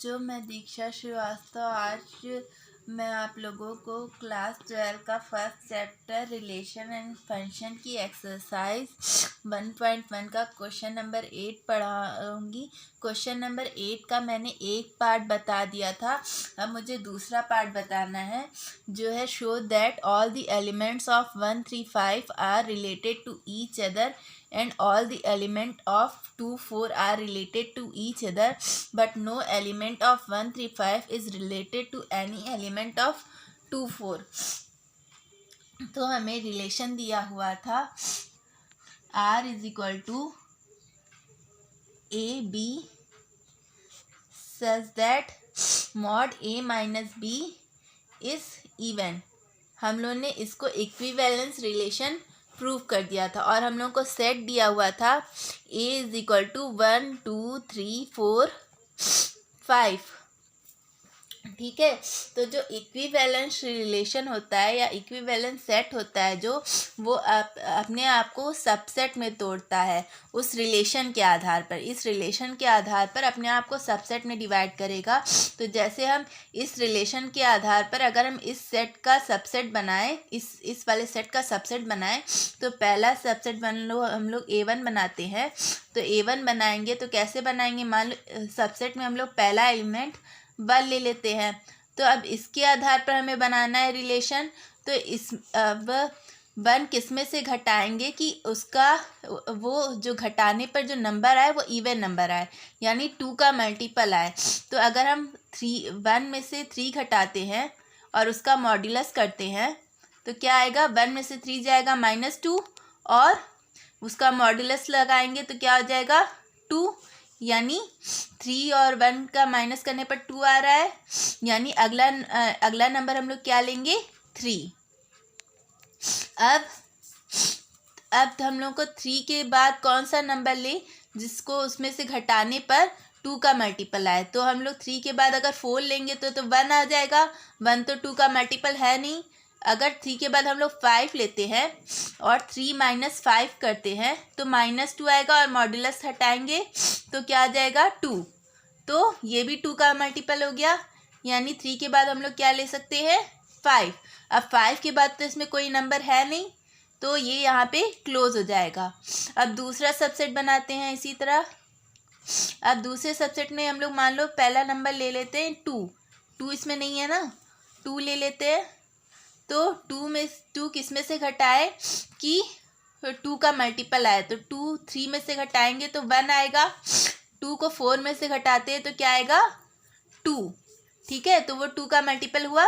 बच्चों, मैं दीक्षा श्रीवास्तव। आज मैं आप लोगों को क्लास 12 का first chapter relation and function की एक्सरसाइज 1.1 का क्वेश्चन नंबर 8 पढ़ाऊँगी। क्वेश्चन नंबर 8 का मैंने एक पार्ट बता दिया था, अब मुझे दूसरा पार्ट बताना है, जो है show that all the elements of 1, 3, 5 are related to each other and all the element of 2, 4 are related to each other, but no element of 1, 3, 5 is related to any element of 2, 4. तो हमें relation दिया हुआ था R is equal to A B such that mod A minus B is even. हम लोग ने इसको equivalence relation prove कर दिया था और हम लोगों को सेट दिया हुआ था A इज इक्वल टू 1, 2, 3, 4, 5। ठीक है, तो जो इक्विवेलेंस रिलेशन होता है या इक्विवेलेंस सेट होता है, जो वो अपने आप को सबसेट में तोड़ता है उस रिलेशन के आधार पर। इस रिलेशन के आधार पर अपने आप को सबसेट में डिवाइड करेगा। तो जैसे हम इस रिलेशन के आधार पर अगर हम इस सेट का सबसेट बनाएं, इस वाले सेट का सबसेट बनाएं, तो पहला सबसेट हम लोग A1 बनाते हैं। तो A1 बनाएंगे तो कैसे बनाएंगे, मान लो सबसेट में हम लोग पहला एलिमेंट 1 ले लेते हैं। तो अब इसके आधार पर हमें बनाना है रिलेशन। तो इस अब 1 किस में से घटाएंगे कि उसका वो जो घटाने पर जो नंबर आए वो इवन नंबर आए, यानी 2 का मल्टीपल आए। तो अगर हम 1 में से 3 घटाते हैं और उसका मॉड्यूलस करते हैं तो क्या आएगा, 1 में से 3 जाएगा -2 और उसका मॉड्यूलस लगाएंगे तो क्या हो जाएगा 2, यानी 3 और 1 का माइनस करने पर 2 आ रहा है, यानी अगला नंबर हम लोग क्या लेंगे 3। अब हम लोग को 3 के बाद कौन सा नंबर ले जिसको उसमें से घटाने पर 2 का मल्टीपल आए। तो हम लोग 3 के बाद अगर 4 लेंगे तो 1 आ जाएगा। 1 तो 2 का मल्टीपल है नहीं। अगर 3 के बाद हम लोग 5 लेते हैं और 3 - 5 करते हैं तो -2 आएगा और मॉड्यूलस हटाएंगे तो क्या आ जाएगा 2। तो ये भी 2 का मल्टीपल हो गया, यानी 3 के बाद हम लोग क्या ले सकते हैं 5। अब 5 के बाद तो इसमें कोई नंबर है नहीं, तो ये यहाँ पे क्लोज हो जाएगा। अब दूसरा सबसेट बनाते हैं इसी तरह। अब दूसरे सबसेट में हम लोग मान लो पहला नंबर ले लेते हैं 2 इसमें नहीं है ना, 2 ले लेते हैं। तो 2 किस में से घटाए कि 2 का मल्टीपल आए। तो 2 3 में से घटाएंगे तो 1 आएगा। 2 को 4 में से घटाते हैं तो क्या आएगा 2। ठीक है, तो वो 2 का मल्टीपल हुआ।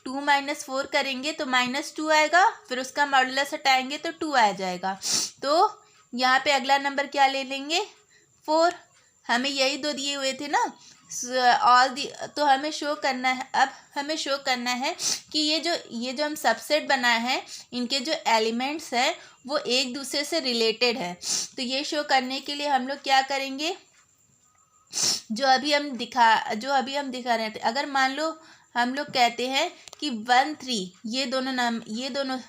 2 - 4 करेंगे तो -2 आएगा, फिर उसका मॉड्यूलस हटाएंगे तो 2 आ जाएगा। तो यहाँ पे अगला नंबर क्या ले लेंगे 4। हमें यही 2 दिए हुए थे ना तो हमें शो करना है, अब हमें शो करना है कि ये जो हम सबसेट बनाए हैं इनके जो एलिमेंट्स हैं वो एक दूसरे से रिलेटेड है। तो ये शो करने के लिए हम लोग क्या करेंगे, जो अभी हम दिखा रहे थे। अगर मान लो हम लोग कहते हैं कि 1, 3 ये दोनों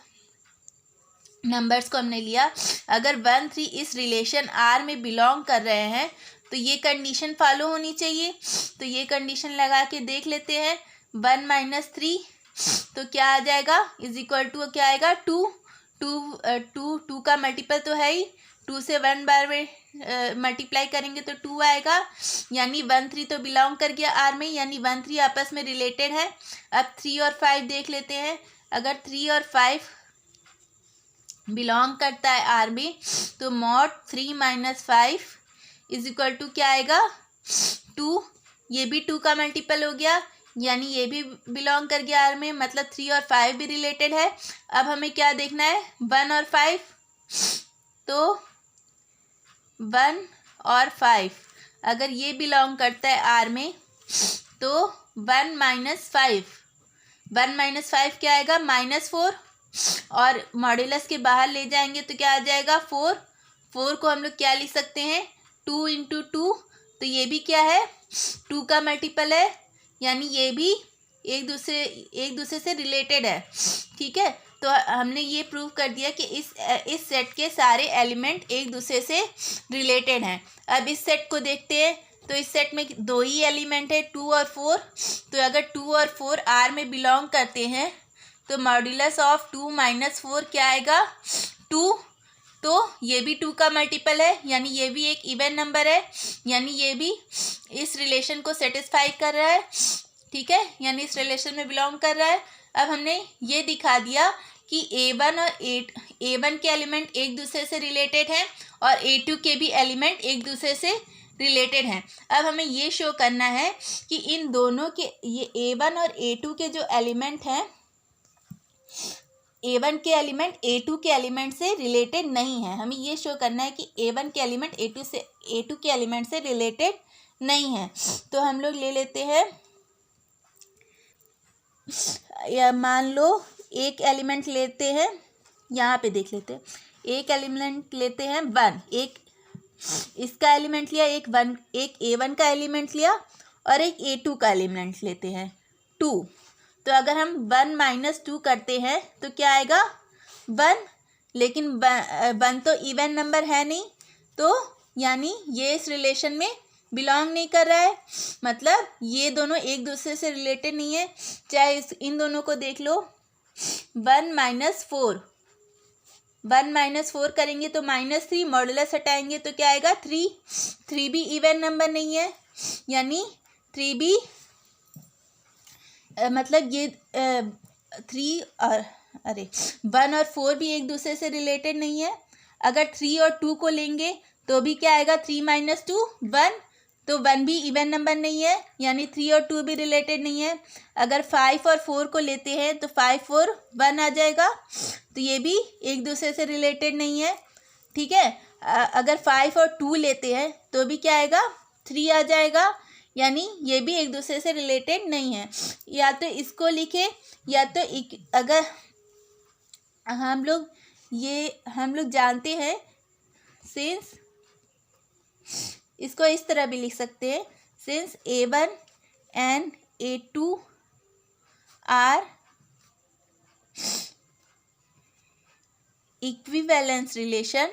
नंबर्स को हमने लिया। अगर 1, 3 इस रिलेशन R में बिलोंग कर रहे हैं तो ये कंडीशन फॉलो होनी चाहिए। तो ये कंडीशन लगा के देख लेते हैं। 1 - 3 तो क्या आ जाएगा इज इक्वल टू क्या आएगा 2 का मल्टीपल तो है ही। 2 से 1 बार में मल्टीप्लाई करेंगे तो 2 आएगा, यानी 1, 3 तो बिलोंग कर गया R में, यानी 1, 3 आपस में रिलेटेड है। अब 3 और 5 देख लेते हैं। अगर 3 और 5 बिलोंग करता है R में तो मॉड 3 - 5 इज इक्वल टू क्या आएगा 2। ये भी 2 का मल्टीपल हो गया, यानी ये भी बिलोंग कर गया R में, मतलब 3 और 5 भी रिलेटेड है। अब हमें क्या देखना है 1 और 5। तो 1 और 5 अगर ये बिलोंग करता है R में तो 1 - 5 क्या आएगा -4 और मॉड्यूलस के बाहर ले जाएंगे तो क्या आ जाएगा 4 को हम लोग क्या लिख सकते हैं 2 × 2। तो ये भी क्या है 2 का मल्टीपल है, यानी ये भी एक दूसरे से रिलेटेड है। ठीक है, तो हमने ये प्रूव कर दिया कि इस सेट के सारे एलिमेंट एक दूसरे से रिलेटेड हैं। अब इस सेट को देखते हैं। तो इस सेट में दो ही एलिमेंट है, 2 और 4। तो अगर 2 और 4 आर में बिलोंग करते हैं तो मॉड्यूलस ऑफ 2 माइनस 4 क्या आएगा, 2। तो ये भी 2 का मल्टीपल है, यानी ये भी एक इवन नंबर है, यानी ये भी इस रिलेशन को सेटिस्फाई कर रहा है, ठीक है, यानी इस रिलेशन में बिलोंग कर रहा है। अब हमने ये दिखा दिया कि A1 और A1 के एलिमेंट एक दूसरे से रिलेटेड हैं और A2 के भी एलिमेंट एक दूसरे से रिलेटेड हैं। अब हमें ये शो करना है कि इन दोनों के, ये A1 और A2 के जो एलिमेंट हैं, A1 के एलिमेंट A2 के एलिमेंट से रिलेटेड नहीं है। हमें ये शो करना है कि A1 के एलिमेंट A2 के एलिमेंट से रिलेटेड नहीं है। तो हम लोग ले लेते हैं, या मान लो एक एलिमेंट लेते हैं, यहाँ पे देख लेते हैं, एक एलिमेंट लेते हैं 1, एक इसका एलिमेंट लिया, एक A1 का एलिमेंट लिया और एक A2 का एलिमेंट लेते हैं 2। तो अगर हम 1 माइनस 2 करते हैं तो क्या आएगा, 1। लेकिन 1 तो इवन नंबर है नहीं, तो यानी ये इस रिलेशन में बिलोंग नहीं कर रहा है, मतलब ये दोनों एक दूसरे से रिलेटेड नहीं है। चाहे इन दोनों को देख लो, 1 माइनस 4 करेंगे तो -3, मॉडुलस हटाएंगे तो क्या आएगा, 3 भी इवन नंबर नहीं है, यानी 3 भी मतलब ये 3 और 1 और 4 भी एक दूसरे से रिलेटेड नहीं है। अगर 3 और 2 को लेंगे तो भी क्या आएगा, 3 माइनस 2 1, तो 1 भी इवन नंबर नहीं है, यानी 3 और 2 भी रिलेटेड नहीं है। अगर 5 और 4 को लेते हैं तो 5 और 1 आ जाएगा, तो ये भी एक दूसरे से रिलेटेड नहीं है, ठीक है। अगर 5 और 2 लेते हैं तो भी क्या आएगा, 3 आ जाएगा, यानी ये भी एक दूसरे से रिलेटेड नहीं है। या तो इसको लिखे, या तो अगर हम लोग जानते हैं, सिंस इसको इस तरह भी लिख सकते हैं, since A1 and A2 are equivalence relation.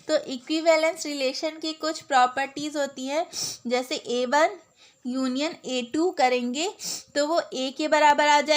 तो इक्विवेलेंस रिलेशन की कुछ प्रॉपर्टीज़ होती हैं, जैसे A1 यूनियन A2 करेंगे तो वो A के बराबर आ जाए,